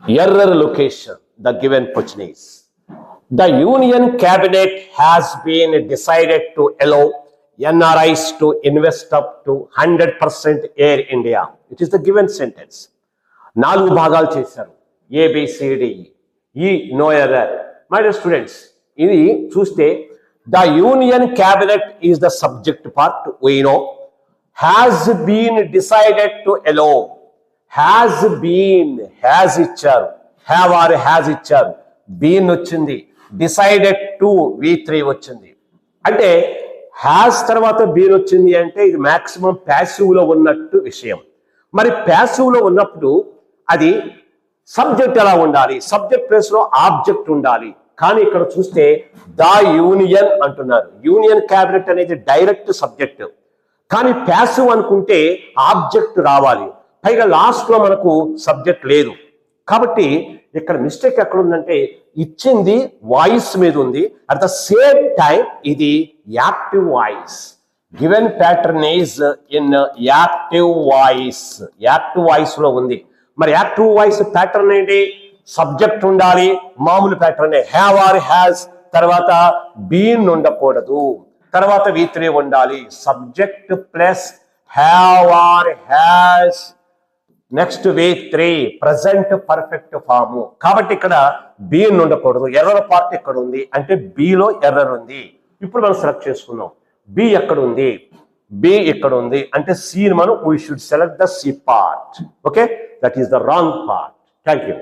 Error location. The given question is, the Union Cabinet has been decided to allow NRIs to invest up to 100% Air India. It is the given sentence. 4 భాగాలు చేశారు, ABCD, no error. My dear students, ఇది చూస్తే the Union Cabinet is the subject part. We know has been decided to allow. has been, has ఇచ్చారు, have or has ఇచ్చారు, been వచ్చింది, decided to V3 వచ్చింది. అంటే has తర్వాత been వచ్చింది అంటే ఇది మాక్సిమం ప్యాసివ్ లో ఉన్నట్టు విషయం. మరి ప్యాసివ్ లో ఉన్నప్పుడు అది సబ్జెక్ట్ ఎలా ఉండాలి? సబ్జెక్ట్ ప్లేస్ లో ఆబ్జెక్ట్ ఉండాలి. కానీ ఇక్కడ చూస్తే ద యూనియన్ అంటున్నారు. యూనియన్ క్యాబినెట్ అనేది డైరెక్ట్ సబ్జెక్ట్, కానీ ప్యాసివ్ అనుకుంటే ఆబ్జెక్ట్ రావాలి. పైగా లాస్ట్ లో మనకు సబ్జెక్ట్ లేదు. కాబట్టి ఇక్కడ మిస్టేక్ ఎక్కడ ఉందంటే ఇచ్చింది వాయిస్ మీద ఉంది, అట్ ద సేమ్ టైం ఇది active voice. Given pattern is in active voice. Active voice లో ఉంది. మరి యాక్టివ్ వాయిస్ ప్యాటర్న్ ఏంటి? సబ్జెక్ట్ ఉండాలి, మామూలు ప్యాటర్న్ హ్యావ్ ఆర్ హ్యాస్, తర్వాత బీన్ ఉండకూడదు, తర్వాత V3 ఉండాలి. Subject plus have or has, next V3 present perfect form. కాబట్టి ఇక్కడ బీన్ ఉండకూడదు. ఎర్రర్ పార్ట్ ఎక్కడ ఉంది అంటే బిలో ఎర్రర్ ఉంది. ఇప్పుడు మనం సెలెక్ట్ చేసుకున్నాం. బి ఎక్కడ ఉంది? బి ఇక్కడ ఉంది అంటే సి మనం we should select the C part. Okay, that is the wrong part. Thank you.